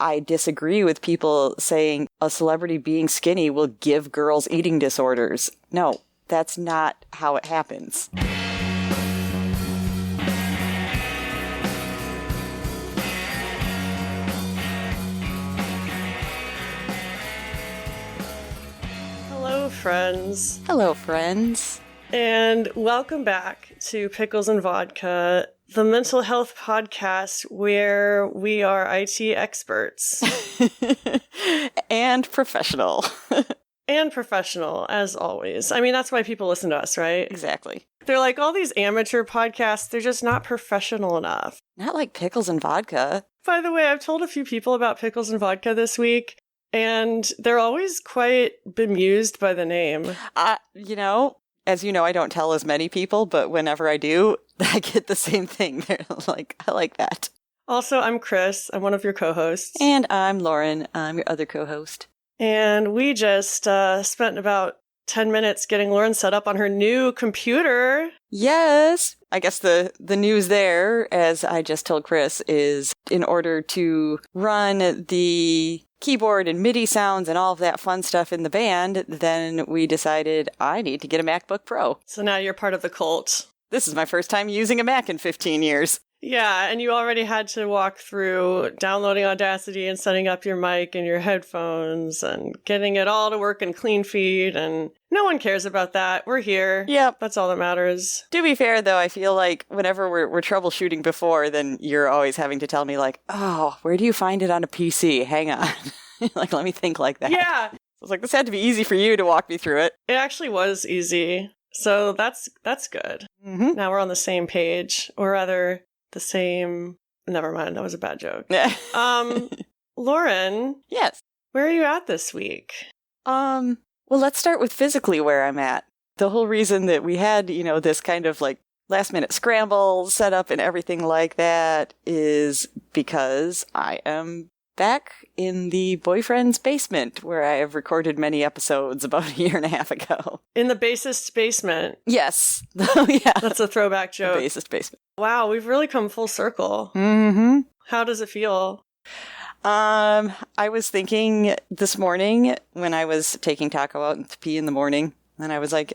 I disagree with people saying a celebrity being skinny will give girls eating disorders. No, that's not how it happens. Hello, friends. Hello, friends. And welcome back to Pickles and Vodka, the mental health podcast where we are IT experts. And professional. And professional, as always. I mean, that's why people listen to us, right? Exactly. They're like, all these amateur podcasts, they're just not professional enough. Not like Pickles and Vodka. By the way, I've told a few people about Pickles and Vodka this week, and they're always quite bemused by the name. As you know, I don't tell as many people, but whenever I do, I get the same thing. They're like, I like that. Also, I'm Chris. I'm one of your co-hosts. And I'm Lauren. I'm your other co-host. And we just spent about 10 minutes getting Lauren set up on her new computer. Yes. I guess the news there, as I just told Chris, is in order to run the keyboard and MIDI sounds and all of that fun stuff in the band, then we decided I need to get a MacBook Pro. So now you're part of the cult. This is my first time using a Mac in 15 years. Yeah, and you already had to walk through downloading Audacity and setting up your mic and your headphones and getting it all to work in clean feed, and no one cares about that. We're here. Yep. That's all that matters. To be fair, though, I feel like whenever we're troubleshooting before, then you're always having to tell me, like, oh, where do you find it on a PC? Hang on. Like, let me think like that. Yeah. So I was like, this had to be easy for you to walk me through it. It actually was easy. So that's good. Mm-hmm. Now we're on the same page, or rather, the same... Never mind, that was a bad joke. Lauren? Yes? Where are you at this week? Well, let's start with physically where I'm at. The whole reason that we had, this kind of like last minute scramble set up and everything like that is because I am back in the boyfriend's basement where I have recorded many episodes about a year and a half ago. In the bassist's basement. Yes. Oh, yeah. That's a throwback joke. The bassist basement. Wow, we've really come full circle. Mm-hmm. How does it feel? I was thinking this morning when I was taking Taco out to pee in the morning, and I was like,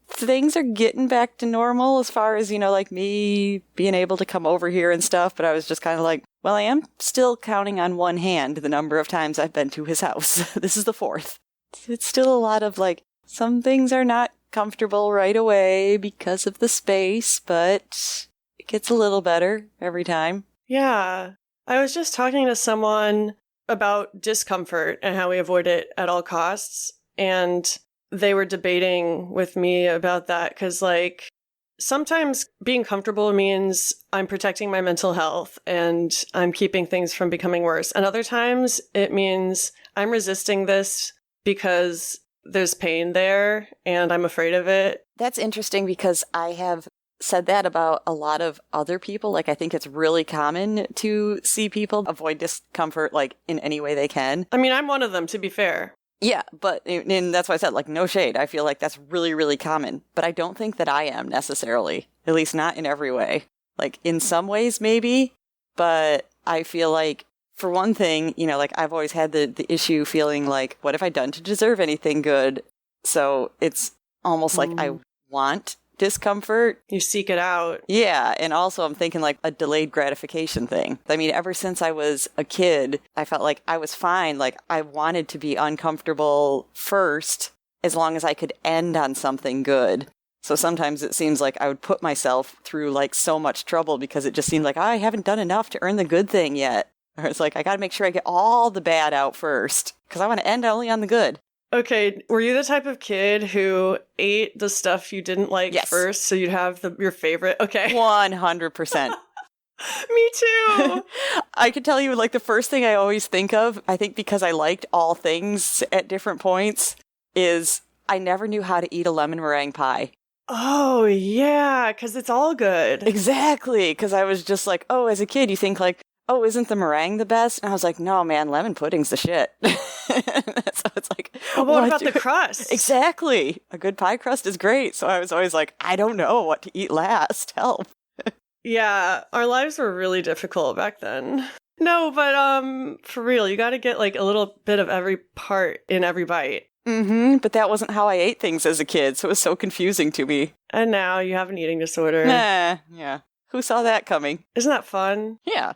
things are getting back to normal as far as, like me being able to come over here and stuff, but I was just kind of like, well, I am still counting on one hand the number of times I've been to his house. This is the fourth. It's still a lot of like, some things are not comfortable right away because of the space, but it gets a little better every time. Yeah. I was just talking to someone about discomfort and how we avoid it at all costs, and they were debating with me about that because, like, sometimes being comfortable means I'm protecting my mental health and I'm keeping things from becoming worse. And other times it means I'm resisting this because there's pain there and I'm afraid of it. That's interesting because I have said that about a lot of other people. Like, I think it's really common to see people avoid discomfort, like, in any way they can. I mean, I'm one of them, to be fair. Yeah, and that's why I said, like, no shade. I feel like that's really, really common. But I don't think that I am necessarily, at least not in every way. Like, in some ways, maybe, but I feel like, for one thing, like, I've always had the issue feeling like, what have I done to deserve anything good? So it's almost like I want discomfort. You seek it out. Yeah, and also I'm thinking like a delayed gratification thing. I mean, ever since I was a kid, I felt like I was fine. Like, I wanted to be uncomfortable first as long as I could end on something good. So sometimes it seems like I would put myself through like so much trouble because it just seemed like, I haven't done enough to earn the good thing yet. Or it's like, I gotta make sure I get all the bad out first because I want to end only on the good. Okay, were you the type of kid who ate the stuff you didn't like first so you'd have your favorite? Okay. 100%. Me too. I could tell you, like, the first thing I always think of, I think because I liked all things at different points, is I never knew how to eat a lemon meringue pie. Oh, yeah, because it's all good. Exactly, because I was just like, oh, as a kid, you think like, oh, isn't the meringue the best? And I was like, no, man, lemon pudding's the shit. So it's like, oh, what about the crust? Exactly. A good pie crust is great. So I was always like, I don't know what to eat last. Help. Yeah, our lives were really difficult back then. No, but for real, you got to get like a little bit of every part in every bite. But that wasn't how I ate things as a kid, so it was so confusing to me. And now you have an eating disorder. Yeah. Who saw that coming? Isn't that fun? Yeah.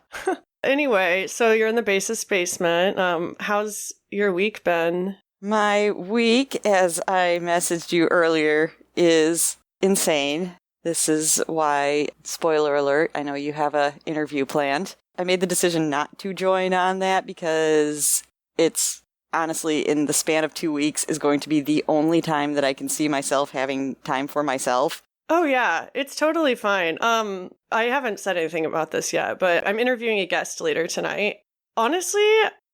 Anyway, so you're in the basis basement. How's your week been? My week, as I messaged you earlier, is insane. This is why, spoiler alert, I know you have an interview planned. I made the decision not to join on that because it's honestly, in the span of 2 weeks, is going to be the only time that I can see myself having time for myself. Oh, yeah, it's totally fine. I haven't said anything about this yet, but I'm interviewing a guest later tonight. Honestly,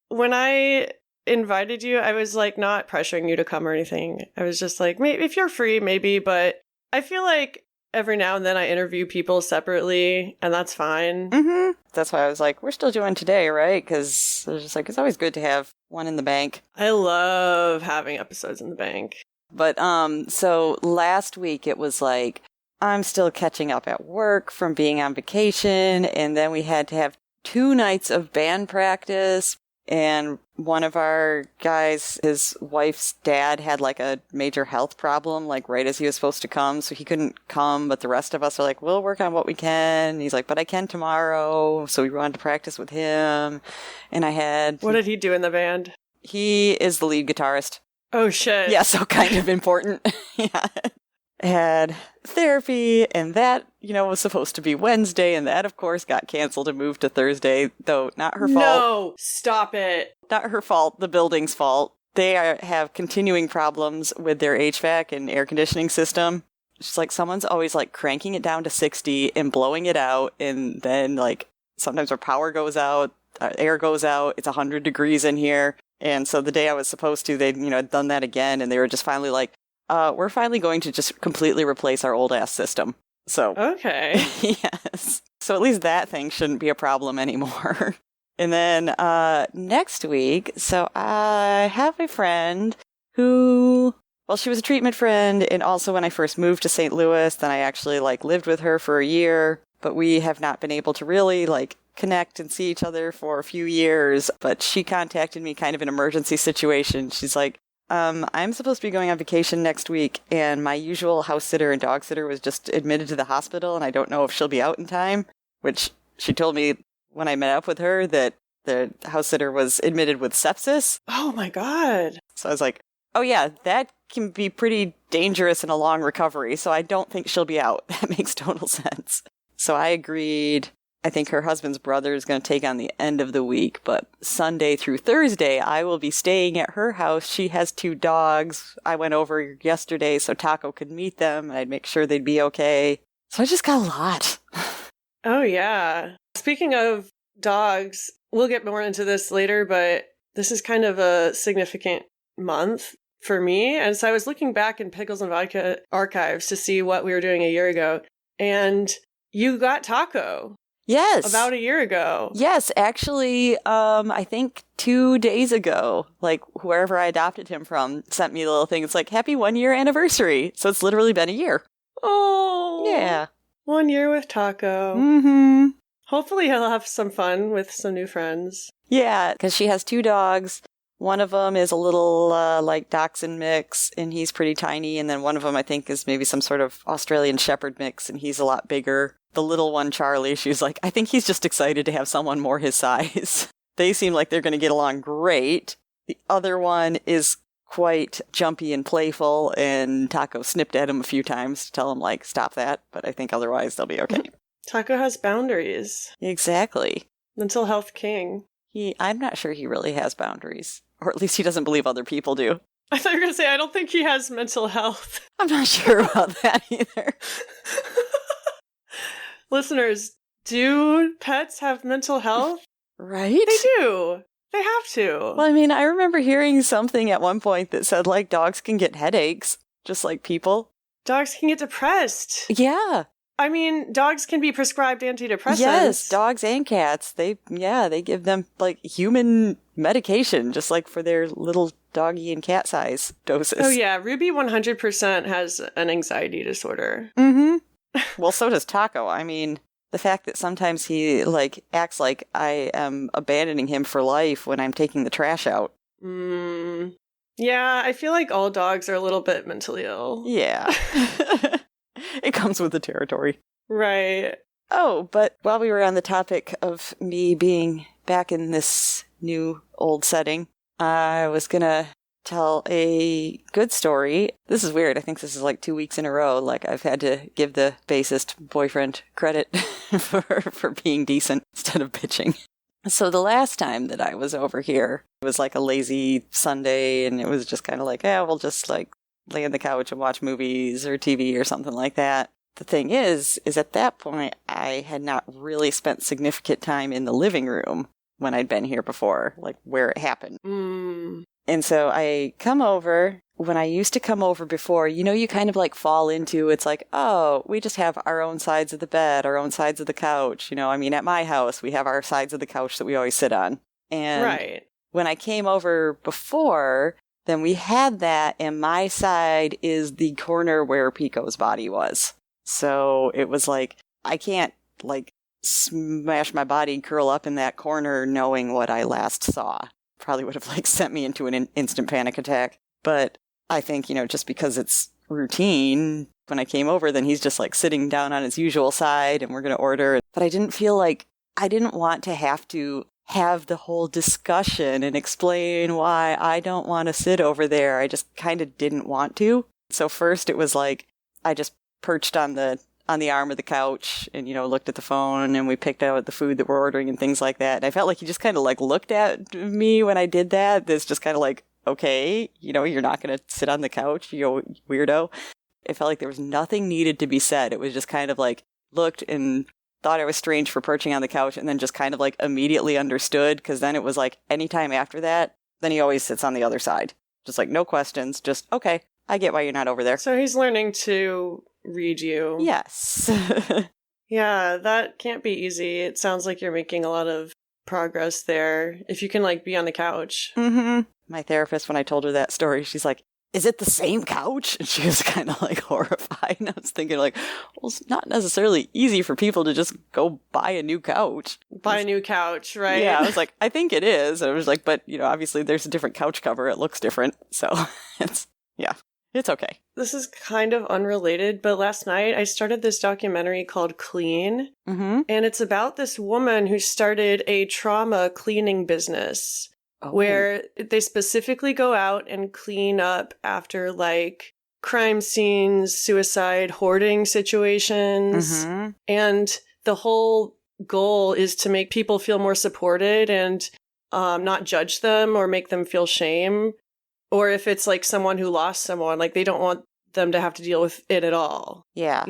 when I invited you, I was like not pressuring you to come or anything. I was just like, maybe if you're free, maybe, but I feel like every now and then I interview people separately, and that's fine. That's why I was like, we're still doing today, right? Because it's always good to have one in the bank. I love having episodes in the bank. But, so last week it was like, I'm still catching up at work from being on vacation, and then we had to have 2 nights of band practice, and one of our guys, his wife's dad had like a major health problem, like right as he was supposed to come, so he couldn't come, but the rest of us are like, we'll work on what we can. And he's like, but I can tomorrow, so we wanted to practice with him, and I had... What did he do in the band? He is the lead guitarist. Oh, shit. Yeah, so kind of important. Yeah. Had therapy, and that, was supposed to be Wednesday, and that, of course, got canceled and moved to Thursday, though not her fault. No, stop it. Not her fault, the building's fault. They have continuing problems with their HVAC and air conditioning system. It's like someone's always, like, cranking it down to 60 and blowing it out, and then, like, sometimes our power goes out, our air goes out, it's 100 degrees in here. And so the day I was supposed to, they'd, done that again, and they were just finally like, we're finally going to just completely replace our old-ass system. So. Okay. Yes. So at least that thing shouldn't be a problem anymore. And then next week, so I have a friend who, well, she was a treatment friend, and also when I first moved to St. Louis, then I actually, lived with her for a year, but we have not been able to really, connect and see each other for a few years, but she contacted me kind of an emergency situation. She's like, I'm supposed to be going on vacation next week, and my usual house sitter and dog sitter was just admitted to the hospital, and I don't know if she'll be out in time, which she told me when I met up with her that the house sitter was admitted with sepsis. Oh my God. So I was like, oh yeah, that can be pretty dangerous and a long recovery, so I don't think she'll be out. That makes total sense. So I agreed. I think her husband's brother is going to take on the end of the week, but Sunday through Thursday, I will be staying at her house. She has 2 dogs. I went over yesterday so Taco could meet them, and I'd make sure they'd be okay. So I just got a lot. Oh, yeah. Speaking of dogs, we'll get more into this later, but this is kind of a significant month for me. And so I was looking back in Pickles and Vodka archives to see what we were doing a year ago, and you got Taco. Yes. About a year ago. Yes, actually, I think 2 days ago, whoever I adopted him from sent me a little thing. It's like, happy 1-year anniversary. So it's literally been a year. Oh. Yeah. 1 year with Taco. Mm-hmm. Hopefully he'll have some fun with some new friends. Yeah, because she has 2 dogs. One of them is a little, dachshund mix, and he's pretty tiny. And then one of them, I think, is maybe some sort of Australian Shepherd mix, and he's a lot bigger. The little one, Charlie, she's like, I think he's just excited to have someone more his size. They seem like they're going to get along great. The other one is quite jumpy and playful, and Taco snipped at him a few times to tell him, stop that. But I think otherwise they'll be okay. Taco has boundaries. Exactly. Mental health king. I'm not sure he really has boundaries. Or at least he doesn't believe other people do. I thought you were going to say, I don't think he has mental health. I'm not sure about that either. Listeners, do pets have mental health? Right? They do. They have to. Well, I mean, I remember hearing something at one point that said, dogs can get headaches, just like people. Dogs can get depressed. Yeah. I mean, dogs can be prescribed antidepressants. Yes, dogs and cats. They give them, human medication, just for their little doggy and cat size doses. Oh, yeah. Ruby 100% has an anxiety disorder. Mm-hmm. Well, so does Taco. I mean, the fact that sometimes he like acts like I am abandoning him for life when I'm taking the trash out. Yeah, I feel like all dogs are a little bit mentally ill. Yeah. It comes with the territory. Right. Oh, but while we were on the topic of me being back in this new old setting, I was gonna tell a good story. This is weird. I think this is like 2 weeks in a row. Like I've had to give the bassist boyfriend credit for being decent instead of bitching. So the last time that I was over here, it was like a lazy Sunday, and it was just kind of like, yeah, we'll just like lay on the couch and watch movies or TV or something like that. The thing is at that point, I had not really spent significant time in the living room when I'd been here before, like where it happened. And so I come over. When I used to come over before, you kind of like fall into, it's like, oh, we just have our own sides of the bed, our own sides of the couch. At my house, we have our sides of the couch that we always sit on. And when I came over before, then we had that, and my side is the corner where Pico's body was. So it was like, I can't like smash my body, curl up in that corner knowing what I last saw. Probably would have like sent me into an instant panic attack. But I think, just because it's routine, when I came over, then he's just like sitting down on his usual side and we're going to order. But I didn't feel like I didn't want to have the whole discussion and explain why I don't want to sit over there. I just kind of didn't want to. So first it was like, I just perched on the arm of the couch and, looked at the phone, and we picked out the food that we're ordering and things like that. And I felt like he just kind of like looked at me when I did that. It's just kind of like, okay, you're not going to sit on the couch, you weirdo. It felt like there was nothing needed to be said. It was just kind of like looked and thought I was strange for perching on the couch, and then just kind of like immediately understood, because then it was like anytime after that, then he always sits on the other side. Just like no questions, just, okay, I get why you're not over there. So he's learning to read you. Yes. Yeah, that can't be easy. It sounds like you're making a lot of progress there. If you can like be on the couch. Mm-hmm. My therapist, when I told her that story, she's like, is it the same couch? And she was kind of like horrified. And I was thinking like, well, it's not necessarily easy for people to just go buy a new couch. Buy a new couch, right? Yeah, I was like, I think it is. I was like, but obviously there's a different couch cover. It looks different. So it's okay. This is kind of unrelated, but last night I started this documentary called Clean. Mm-hmm. And it's about this woman who started a trauma cleaning business. Where they specifically go out and clean up after like crime scenes, suicide, hoarding situations. Mm-hmm. And the whole goal is to make people feel more supported and not judge them or make them feel shame. Or if it's like someone who lost someone, like they don't want them to have to deal with it at all. Yeah.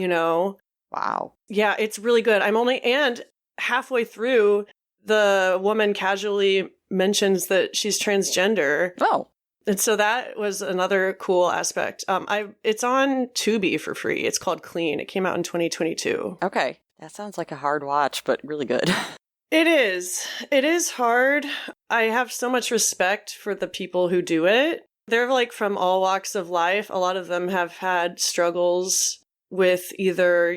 Wow. Yeah, it's really good. And halfway through, the woman casually mentions that she's transgender. Oh. And so that was another cool aspect. It's on Tubi for free. It's called Clean. It came out in 2022. Okay. That sounds like a hard watch, but really good. It is. It is hard. I have so much respect for the people who do it. They're like from all walks of life. A lot of them have had struggles with either,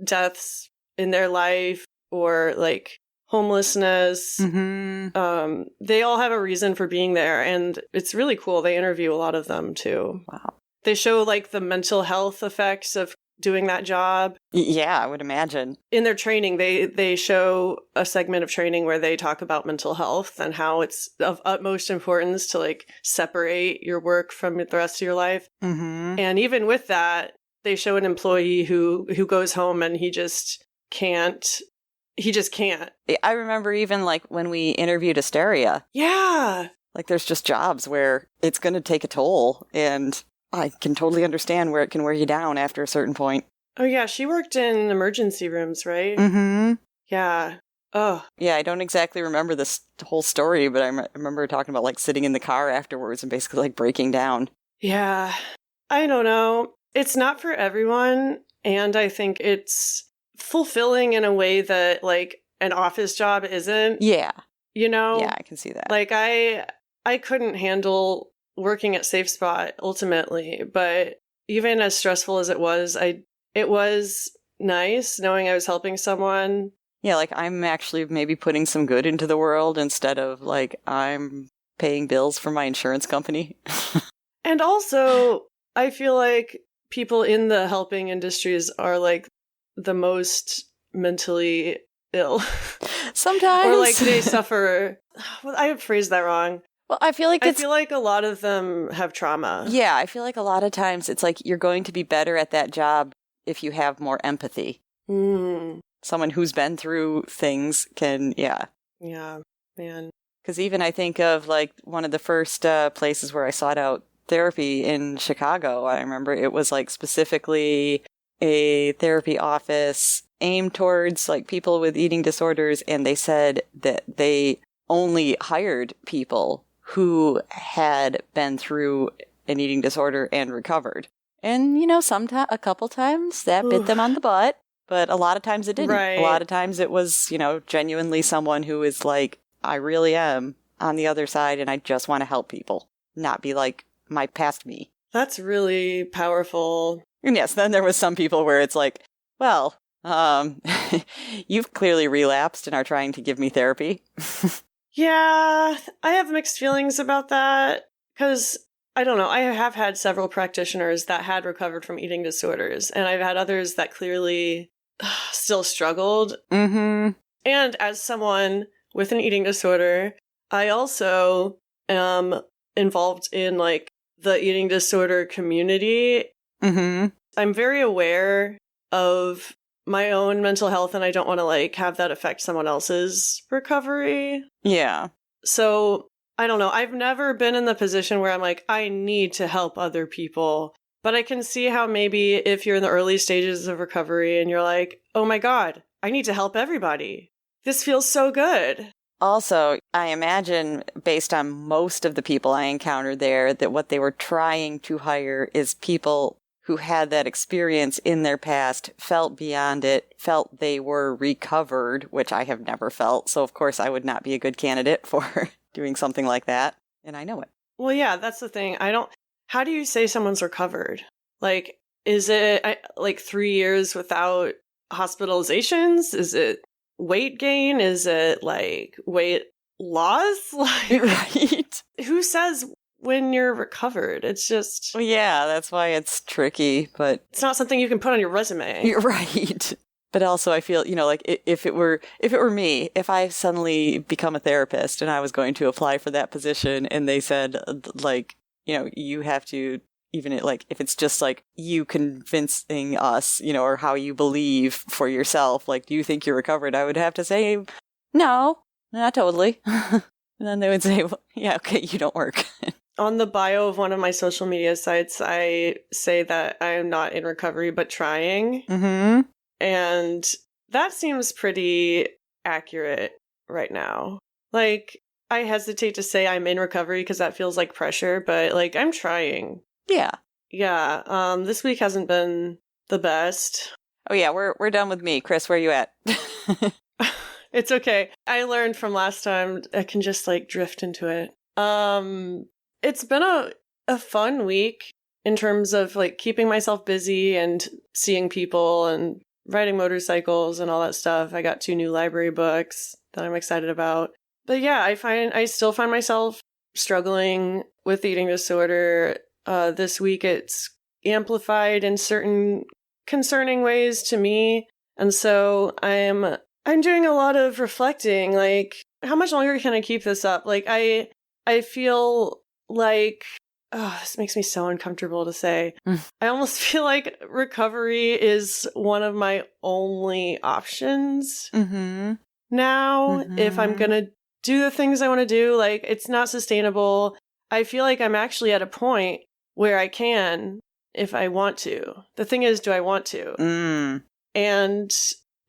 deaths in their life or like homelessness. Mm-hmm. They all have a reason for being there, and it's really cool. They interview a lot of them too. Wow. They show like the mental health effects of doing that job. Yeah, I would imagine. In their training, they show a segment of training where they talk about mental health and how it's of utmost importance to like separate your work from the rest of your life. Mm-hmm. And even with that, they show an employee who goes home and he just can't. I remember even like when we interviewed Asteria. Yeah. Like there's just jobs where it's going to take a toll, and I can totally understand where it can wear you down after a certain point. Oh yeah, she worked in emergency rooms, right? Mm-hmm. Yeah. Oh. Yeah, I don't exactly remember this whole story, but I remember talking about like sitting in the car afterwards and basically like breaking down. Yeah. I don't know. It's not for everyone, and I think it's fulfilling in a way that like an office job isn't. Yeah. Yeah, I can see that. Like I couldn't handle working at SafeSpot ultimately, but even as stressful as it was nice knowing I was helping someone. Yeah, like I'm actually maybe putting some good into the world instead of like I'm paying bills for my insurance company. And also, I feel like people in the helping industries are like the most mentally ill. Sometimes. Or like they suffer. Well, I phrased that wrong. Well, I feel like a lot of them have trauma. Yeah, I feel like a lot of times it's like you're going to be better at that job if you have more empathy. Someone who's been through things can, yeah. Yeah, man. Because even I think of like one of the first places where I sought out therapy in Chicago. I remember it was like specifically a therapy office aimed towards like people with eating disorders, and they said that they only hired people who had been through an eating disorder and recovered. And, you know, a couple times that bit them on the butt, but a lot of times it didn't. Right. A lot of times it was, you know, genuinely someone who is like, I really am on the other side and I just want to help people, not be like my past me. That's really powerful. And yes, then there was some people where it's like, well, you've clearly relapsed and are trying to give me therapy. Yeah, I have mixed feelings about that because I don't know. I have had several practitioners that had recovered from eating disorders, and I've had others that clearly still struggled. Mm-hmm. And as someone with an eating disorder, I also am involved in like the eating disorder community. Mm-hmm. I'm very aware of my own mental health, and I don't want to like have that affect someone else's recovery. Yeah. So I don't know. I've never been in the position where I'm like, I need to help other people. But I can see how maybe if you're in the early stages of recovery and you're like, oh my God, I need to help everybody. This feels so good. Also, I imagine based on most of the people I encountered there that what they were trying to hire is people who had that experience in their past, felt beyond it, felt they were recovered, which I have never felt. So, of course, I would not be a good candidate for doing something like that. And I know it. Well, yeah, that's the thing. How do you say someone's recovered? Like, is it like 3 years without hospitalizations? Is it weight gain? Is it like weight loss? Like, right. Who says when you're recovered? It's just... Well, yeah, that's why it's tricky, but... It's not something you can put on your resume. You're right. But also I feel, you know, like if it were me, if I suddenly become a therapist and I was going to apply for that position and they said, like, you know, you have to, even like, if it's just like you convincing us, you know, or how you believe for yourself, like, do you think you're recovered? I would have to say, no, not totally. And then they would say, well, yeah, okay, you don't work. On the bio of one of my social media sites, I say that I am not in recovery, but trying. Mm-hmm. And that seems pretty accurate right now. Like, I hesitate to say I'm in recovery because that feels like pressure, but like, I'm trying. Yeah. Yeah. This week hasn't been the best. Oh yeah, we're done with me. Chris, where are you at? It's okay. I learned from last time I can just like drift into it. It's been a fun week in terms of like keeping myself busy and seeing people and riding motorcycles and all that stuff. I got 2 new library books that I'm excited about. But yeah, I still find myself struggling with eating disorder. This week it's amplified in certain concerning ways to me. And so I'm doing a lot of reflecting, like, how much longer can I keep this up? Like, I feel like, oh, this makes me so uncomfortable to say. I almost feel like recovery is one of my only options now. If I'm going to do the things I want to do, like, it's not sustainable. I feel like I'm actually at a point where I can, if I want to. The thing is, do I want to? And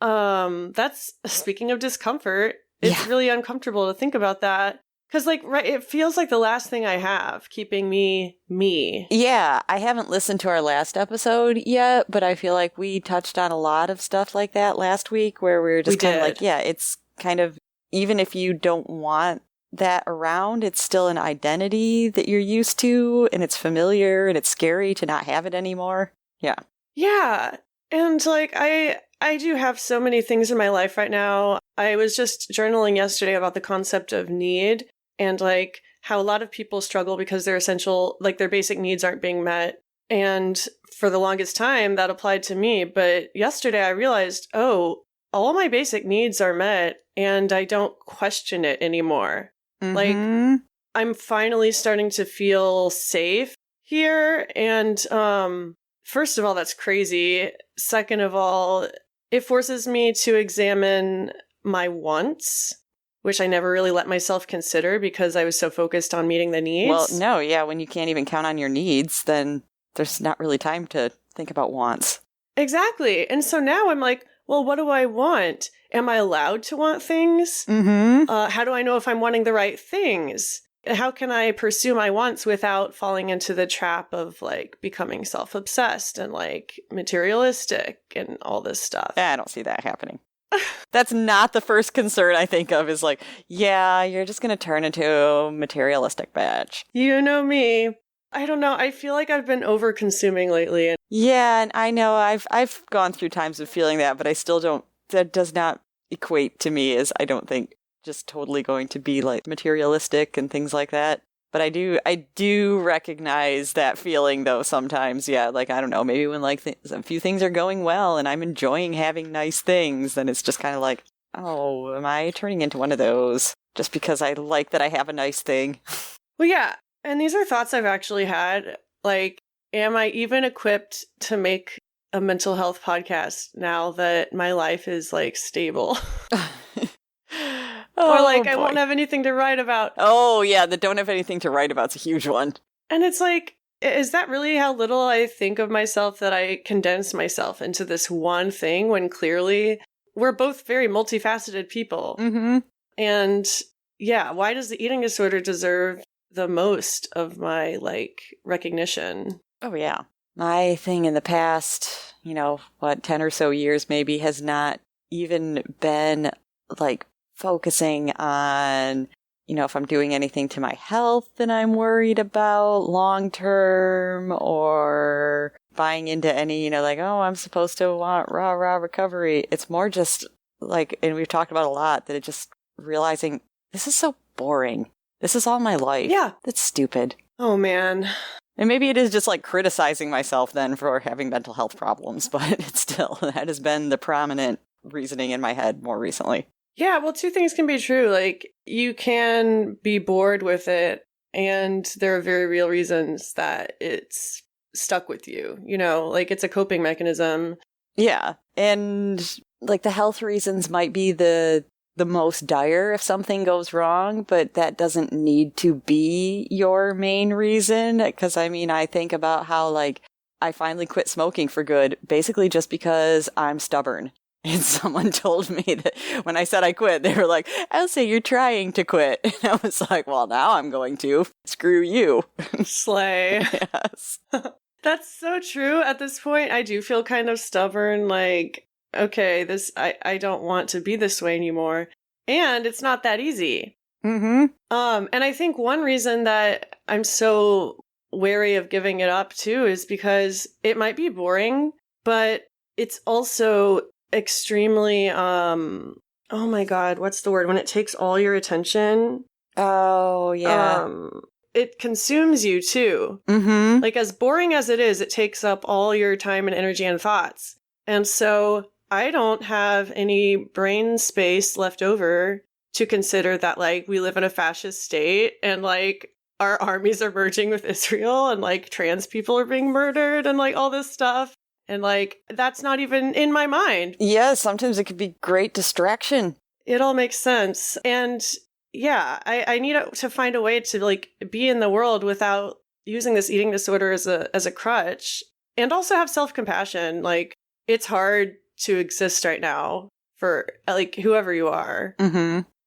that's, speaking of discomfort, it's really uncomfortable to think about that. Because, like, right, it feels like the last thing I have keeping me. Yeah, I haven't listened to our last episode yet, but I feel like we touched on a lot of stuff like that last week where we were just kind of like, yeah, it's kind of, even if you don't want that around, it's still an identity that you're used to, and it's familiar, and it's scary to not have it anymore. Yeah. Yeah. And like I do have so many things in my life right now. I was just journaling yesterday about the concept of need and like how a lot of people struggle because their essential, like their basic needs aren't being met. And for the longest time that applied to me. But yesterday I realized, oh, all my basic needs are met and I don't question it anymore. Like I'm finally starting to feel safe here. And first of all, that's crazy. Second of all, it forces me to examine my wants, which I never really let myself consider because I was so focused on meeting the needs. Well, no, yeah, when you can't even count on your needs, then there's not really time to think about wants. Exactly. And so now I'm like, well, what do I want? Am I allowed to want things? How do I know if I'm wanting the right things? How can I pursue my wants without falling into the trap of like becoming self-obsessed and like materialistic and all this stuff? I don't see that happening. That's not the first concern I think of is like, yeah, you're just going to turn into a materialistic bitch. You know me. I don't know. I feel like I've been over-consuming lately. Yeah, and I know I've gone through times of feeling that, but I still don't, that does not equate to me as I don't think just totally going to be like materialistic and things like that. But I do recognize that feeling though sometimes. Yeah, like I don't know, maybe when like a few things are going well and I'm enjoying having nice things, then it's just kind of like, oh, am I turning into one of those just because I like that I have a nice thing? Well, yeah. And these are thoughts I've actually had. Like, am I even equipped to make a mental health podcast now that my life is like stable? Or like, I won't have anything to write about. Oh, yeah, the don't have anything to write about's a huge one. And it's like, is that really how little I think of myself that I condense myself into this one thing when clearly we're both very multifaceted people? And yeah, why does the eating disorder deserve the most of my like recognition? Oh, yeah. My thing in the past, 10 or so years maybe has not even been like focusing on, if I'm doing anything to my health that I'm worried about long term or buying into any, like, oh, I'm supposed to want rah recovery. It's more just like, and we've talked about a lot, that it just realizing this is so boring. This is all my life. Yeah. That's stupid. Oh, man. And maybe it is just like criticizing myself then for having mental health problems, but it's still, that has been the prominent reasoning in my head more recently. Yeah, well, two things can be true. Like, you can be bored with it, and there are very real reasons that it's stuck with you. Like it's a coping mechanism. Yeah. And like the health reasons might be the most dire if something goes wrong, but that doesn't need to be your main reason. Because I think about how like I finally quit smoking for good, basically just because I'm stubborn. And someone told me that when I said I quit, they were like, Elsa, you're trying to quit. And I was like, well, now I'm going to. Screw you. Slay. Yes. That's so true. At this point, I do feel kind of stubborn. Like, okay, I don't want to be this way anymore. And it's not that easy. And I think one reason that I'm so wary of giving it up too is because it might be boring, but it's also extremely oh my god, what's the word when it takes all your attention? Oh yeah. It consumes you too. Like, as boring as it is, it takes up all your time and energy and thoughts. And so I don't have any brain space left over to consider that like we live in a fascist state and like our armies are merging with Israel and like trans people are being murdered and like all this stuff. And, like, that's not even in my mind. Yeah, sometimes it could be great distraction. It all makes sense. And, yeah, I need to find a way to, like, be in the world without using this eating disorder as a crutch. And also have self-compassion. Like, it's hard to exist right now for, like, whoever you are.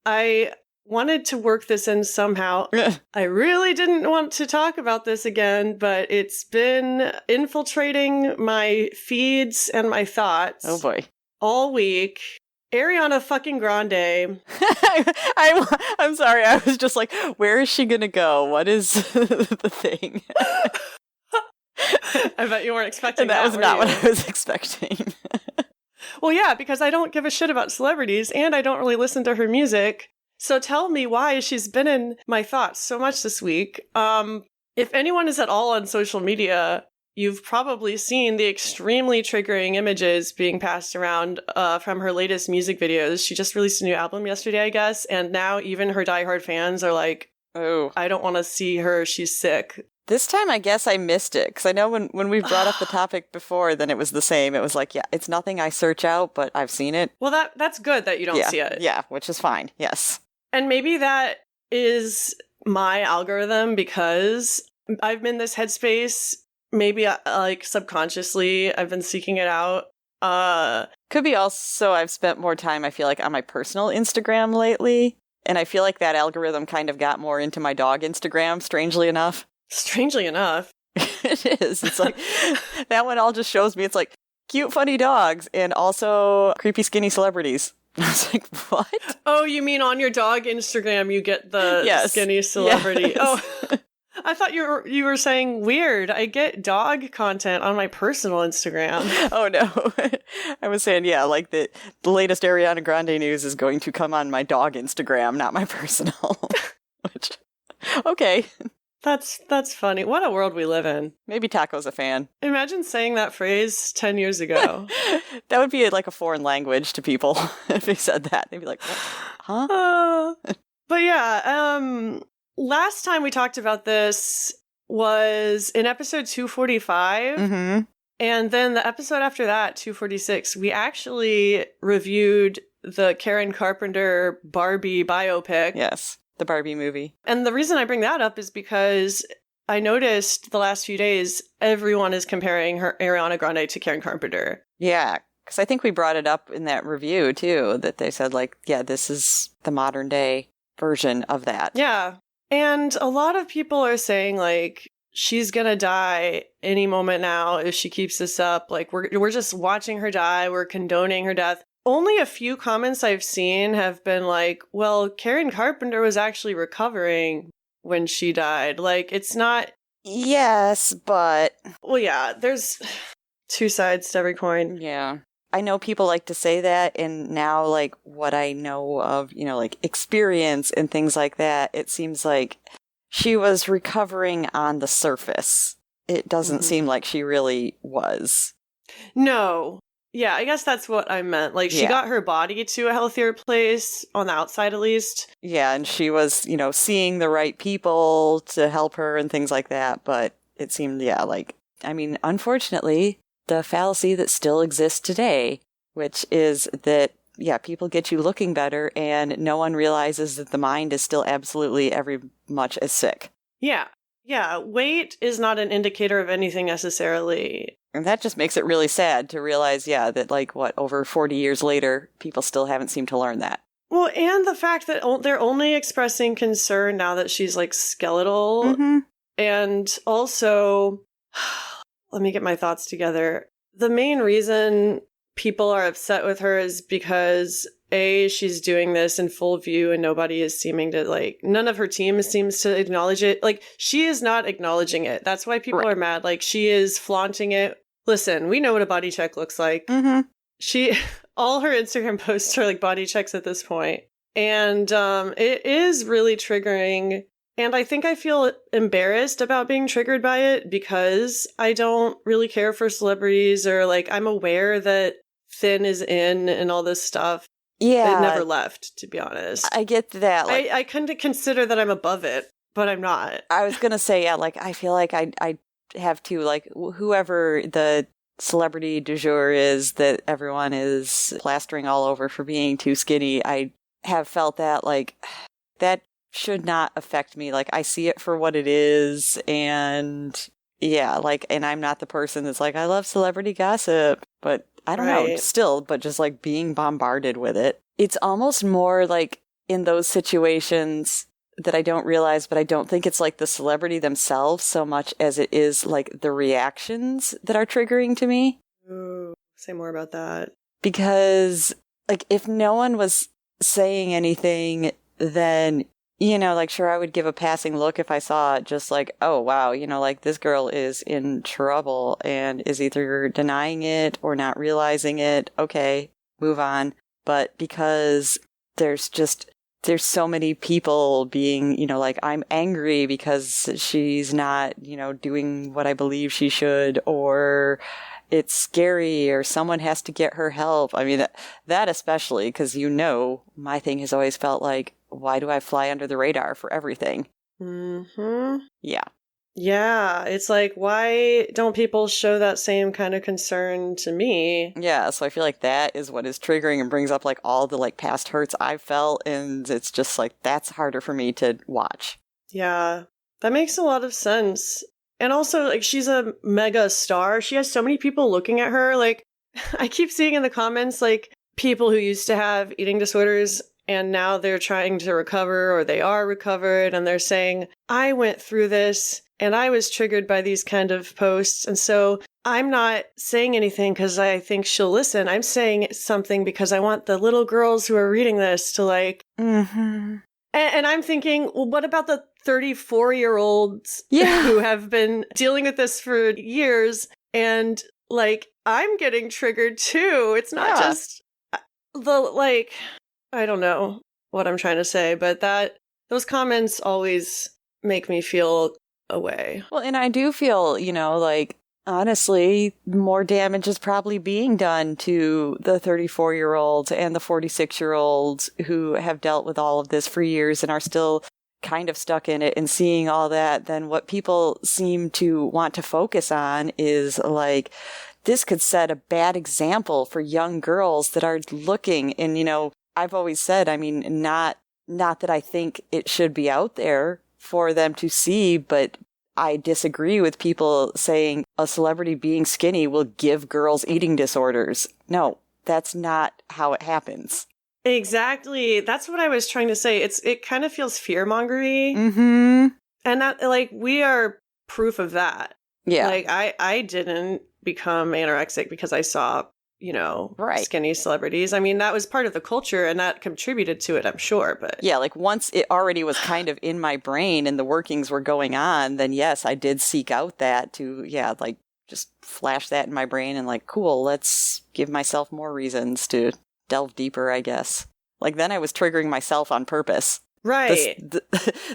I wanted to work this in somehow. I really didn't want to talk about this again, but it's been infiltrating my feeds and my thoughts. Oh boy. All week. Ariana fucking Grande. I'm sorry. I was just like, where is she gonna go? What is the thing? I bet you weren't expecting that was not were what you? I was expecting. Well, yeah, because I don't give a shit about celebrities and I don't really listen to her music. So tell me why she's been in my thoughts so much this week. If anyone is at all on social media, you've probably seen the extremely triggering images being passed around from her latest music videos. She just released a new album yesterday, I guess, and now even her diehard fans are like, oh, I don't want to see her. She's sick. This time, I guess I missed it, because I know when we brought up the topic before, then it was the same. It was like, yeah, it's nothing I search out, but I've seen it. Well, that's good that you don't see it. Yeah, which is fine, yes. And maybe that is my algorithm, because I've been in this headspace, maybe like subconsciously, I've been seeking it out. Could be also I've spent more time, I feel like, on my personal Instagram lately, and I feel like that algorithm kind of got more into my dog Instagram, strangely enough. Strangely enough. It is. It's like, that one all just shows me, it's like, cute, funny dogs, and also creepy, skinny celebrities. I was like, what? Oh, you mean on your dog Instagram you get the skinny celebrity? Yes. Oh, I thought you were saying weird. I get dog content on my personal Instagram. Oh, no. I was saying, yeah, like the latest Ariana Grande news is going to come on my dog Instagram, not my personal. Which, okay. That's funny. What a world we live in. Maybe Taco's a fan. Imagine saying that phrase 10 years ago. That would be like a foreign language to people if he said that. They'd be like, huh? But yeah, last time we talked about this was in episode 245. Mm-hmm. And then the episode after that, 246, we actually reviewed the Karen Carpenter Barbie biopic. Yes. The Barbie movie. And the reason I bring that up is because I noticed the last few days, everyone is comparing her Ariana Grande to Karen Carpenter. Yeah, because I think we brought it up in that review, too, that they said, like, yeah, this is the modern day version of that. Yeah. And a lot of people are saying, like, she's gonna die any moment now if she keeps this up. Like, we're just watching her die. We're condoning her death. Only a few comments I've seen have been like, well, Karen Carpenter was actually recovering when she died. Like, it's not... Yes, but... Well, yeah, there's two sides to every coin. Yeah. I know people like to say that, and now, like, what I know of, you know, like, experience and things like that, it seems like she was recovering on the surface. It doesn't seem like she really was. No. Yeah, I guess that's what I meant. Like, she got her body to a healthier place, on the outside at least. Yeah, and she was, you know, seeing the right people to help her and things like that. But it seemed, like, I mean, unfortunately, the fallacy that still exists today, which is that, people get you looking better and no one realizes that the mind is still absolutely every much as sick. Yeah. Yeah, weight is not an indicator of anything necessarily. And that just makes it really sad to realize, that like, over 40 years later, people still haven't seemed to learn that. Well, and the fact that they're only expressing concern now that she's, like, skeletal. Mm-hmm. And also, let me get my thoughts together. The main reason people are upset with her is because, A, she's doing this in full view and nobody is seeming to, like, none of her team seems to acknowledge it. Like, she is not acknowledging it. That's why people are mad. Like, she is flaunting it. Listen, we know what a body check looks like. Mm-hmm. All her Instagram posts are, like, body checks at this point. And it is really triggering. And I think I feel embarrassed about being triggered by it because I don't really care for celebrities, or, like, I'm aware that Finn is in and all this stuff. Yeah. It never left, to be honest. I get that. Like, I kind of consider that I'm above it, but I'm not. I was going to say, I feel like I have to, like, whoever the celebrity du jour is that everyone is plastering all over for being too skinny, I have felt that, like, that should not affect me. Like, I see it for what it is, and and I'm not the person that's like, I love celebrity gossip, but I don't know, still, but just, like, being bombarded with it. It's almost more, like, in those situations that I don't realize, but I don't think it's, like, the celebrity themselves so much as it is, like, the reactions that are triggering to me. Ooh, say more about that. Because, like, if no one was saying anything, then like, sure, I would give a passing look if I saw it, just like, oh, wow, like, this girl is in trouble and is either denying it or not realizing it. Okay, move on. But because there's so many people being, like, I'm angry because she's not, doing what I believe she should, or it's scary, or someone has to get her help. I mean, that especially, because, my thing has always felt like, why do I fly under the radar for everything? Mm-hmm. Yeah. Yeah, it's like, why don't people show that same kind of concern to me? Yeah, so I feel like that is what is triggering and brings up, like, all the, like, past hurts I've felt, and it's just, like, that's harder for me to watch. Yeah, that makes a lot of sense. And also, like, she's a mega star. She has so many people looking at her. Like, I keep seeing in the comments, like, people who used to have eating disorders and now they're trying to recover, or they are recovered, and they're saying, I went through this and I was triggered by these kind of posts. And so I'm not saying anything because I think she'll listen. I'm saying something because I want the little girls who are reading this to, like, Mm-hmm. And I'm thinking, well, what about the 34-year-olds Yeah. who have been dealing with this for years? And, like, I'm getting triggered too. It's not just like, I don't know what I'm trying to say, but those comments always make me feel away. Well, and I do feel, like, honestly, more damage is probably being done to the 34-year-olds and the 46-year-olds who have dealt with all of this for years and are still kind of stuck in it and seeing all that than what people seem to want to focus on is, like, this could set a bad example for young girls that are looking. And, I've always said, I mean, not that I think it should be out there for them to see, but I disagree with people saying a celebrity being skinny will give girls eating disorders. No, that's not how it happens. Exactly. That's what I was trying to say. It kind of feels fear-mongery. Mm-hmm. And that, like, we are proof of that. Yeah. Like, I didn't become anorexic because I saw, Right. skinny celebrities. I mean, that was part of the culture and that contributed to it, I'm sure. But yeah, like, once it already was kind of in my brain and the workings were going on, then yes, I did seek out that to, like, just flash that in my brain and, like, cool, let's give myself more reasons to delve deeper, I guess. Like, then I was triggering myself on purpose. Right.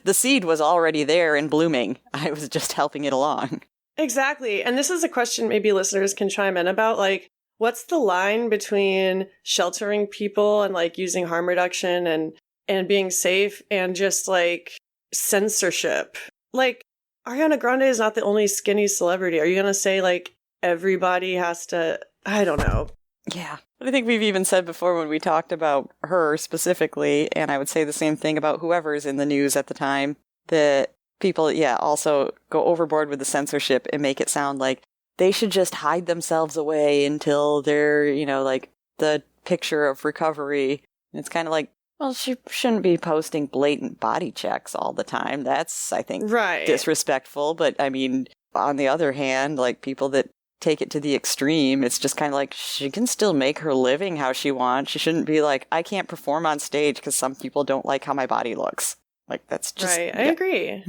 The seed was already there and blooming. I was just helping it along. Exactly. And this is a question maybe listeners can chime in about, like, what's the line between sheltering people and, like, using harm reduction and being safe and just, like, censorship? Like, Ariana Grande is not the only skinny celebrity. Are you going to say, like, everybody has to, I don't know. Yeah. I think we've even said before when we talked about her specifically, and I would say the same thing about whoever's in the news at the time, that people, also go overboard with the censorship and make it sound like they should just hide themselves away until they're, like, the picture of recovery. And it's kind of like, well, she shouldn't be posting blatant body checks all the time. That's, I think, right, disrespectful. But, I mean, on the other hand, like, people that take it to the extreme, it's just kind of like, she can still make her living how she wants. She shouldn't be like, I can't perform on stage because some people don't like how my body looks. Like, that's just... Right, I agree.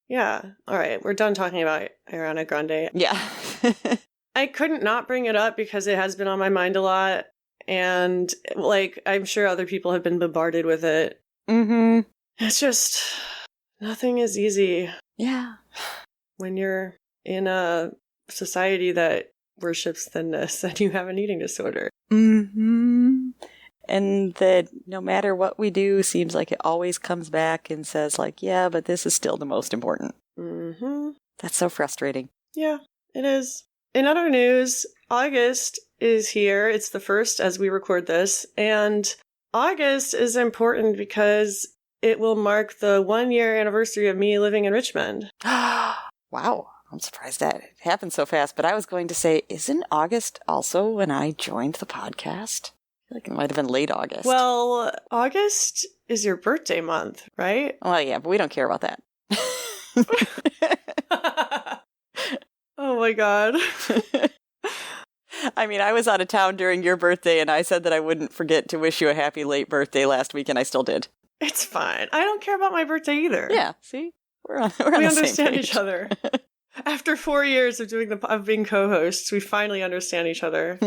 Yeah. All right, we're done talking about Ariana Grande. Yeah. I couldn't not bring it up because it has been on my mind a lot. And, like, I'm sure other people have been bombarded with it. Mm-hmm. It's just, nothing is easy. Yeah. When you're in a society that worships thinness and you have an eating disorder. Mm-hmm. And that no matter what we do, seems like it always comes back and says, like, yeah, but this is still the most important. Mm-hmm. That's so frustrating. Yeah, it is. In other news, August is here. It's the first as we record this. And August is important because it will mark the 1-year anniversary of me living in Richmond. Wow. I'm surprised that it happened so fast. But I was going to say, isn't August also when I joined the podcast? I feel like it might have been late August. Well, August is your birthday month, right? Well, yeah, but we don't care about that. Oh my God. I mean, I was out of town during your birthday and I said that I wouldn't forget to wish you a happy late birthday last week and I still did. It's fine. I don't care about my birthday either. Yeah, see? We're on the understand same page. each other. After 4 years of being co-hosts, we finally understand each other.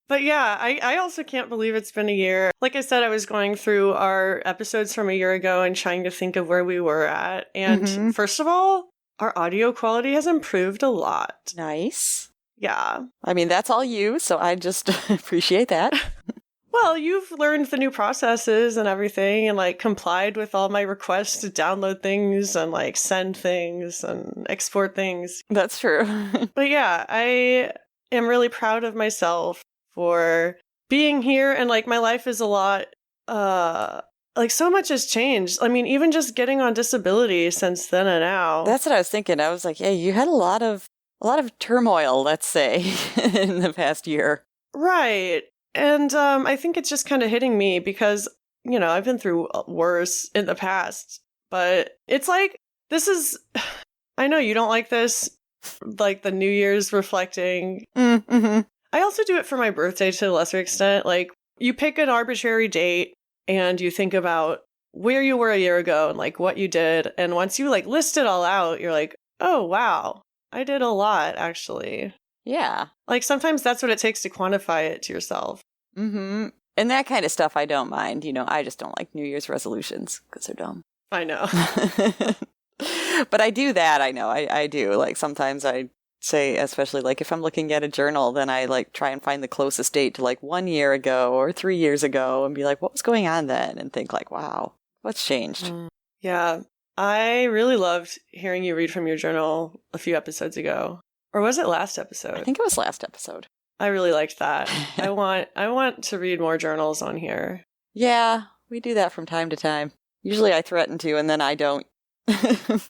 But yeah, I also can't believe it's been a year. Like I said, I was going through our episodes from a year ago and trying to think of where we were at. And first of all, our audio quality has improved a lot. Nice. Yeah. I mean, that's all you, so I just appreciate that. Well, you've learned the new processes and everything and like complied with all my requests to download things and like send things and export things. That's true. But yeah, I am really proud of myself for being here, and like my life is a lot like so much has changed. I mean, even just getting on disability since then and now. That's what I was thinking. I was like, yeah, you had a lot of turmoil, let's say, in the past year. Right. And I think it's just kind of hitting me because, you know, I've been through worse in the past, but it's like, this is, I know you don't like this, like the New Year's reflecting. Mm-hmm. I also do it for my birthday to a lesser extent. Like, you pick an arbitrary date and you think about where you were a year ago and like what you did. And once you like list it all out, you're like, oh, wow, I did a lot, actually. Yeah. Like, sometimes that's what it takes to quantify it to yourself. Mm-hmm. And that kind of stuff I don't mind. You know, I just don't like New Year's resolutions because they're dumb. I know. But I do that, I know. I do. Like, sometimes I say, especially like if I'm looking at a journal, then I like try and find the closest date to like 1 year ago or 3 years ago and be like, what was going on then? And think like, wow, what's changed? Yeah. I really loved hearing you read from your journal a few episodes ago. Or was it last episode? I think it was last episode. I really liked that. I want to read more journals on here. Yeah, we do that from time to time. Usually I threaten to, and then I don't. I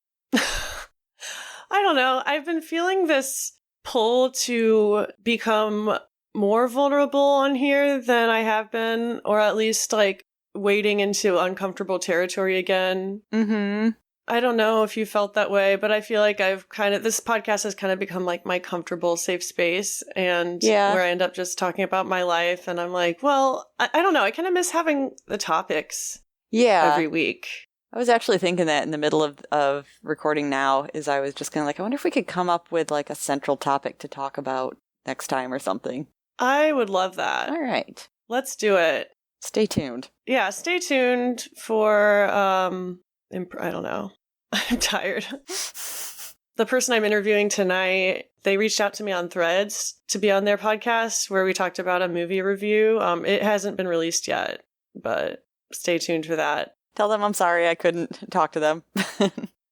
don't know. I've been feeling this pull to become more vulnerable on here than I have been, or at least like wading into uncomfortable territory again. Mm-hmm. I don't know if you felt that way, but I feel like this podcast has kind of become like my comfortable, safe space, and where I end up just talking about my life. And I'm like, well, I don't know. I kind of miss having the topics every week. I was actually thinking that in the middle of recording now, is I was just kind of like, I wonder if we could come up with like a central topic to talk about next time or something. I would love that. All right. Let's do it. Stay tuned. Yeah, stay tuned for, I don't know. I'm tired. The person I'm interviewing tonight, they reached out to me on Threads to be on their podcast where we talked about a movie review. It hasn't been released yet, but stay tuned for that. Tell them I'm sorry I couldn't talk to them.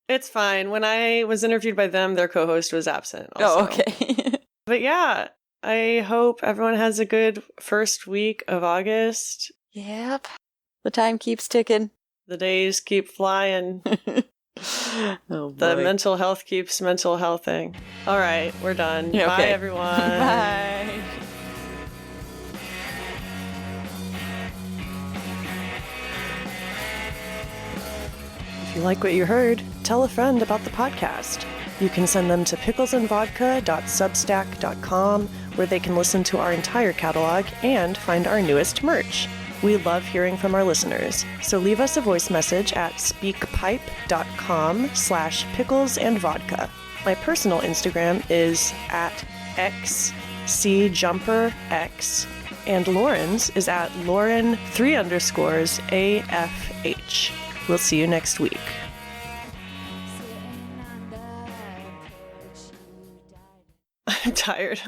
It's fine. When I was interviewed by them, their co-host was absent also. Oh, okay. But yeah, I hope everyone has a good first week of August. Yep. The time keeps ticking. The days keep flying. Oh, the mental health keeps mental healthing. All right, we're done. Yeah, okay. Bye, everyone. Bye. If you like what you heard, tell a friend about the podcast. You can send them to picklesandvodka.substack.com, where they can listen to our entire catalog and find our newest merch. We love hearing from our listeners, so leave us a voice message at speakpipe.com/picklesandvodka. My personal Instagram is at xcjumperx, and Lauren's is at Lauren3_AFH. We'll see you next week. I'm tired.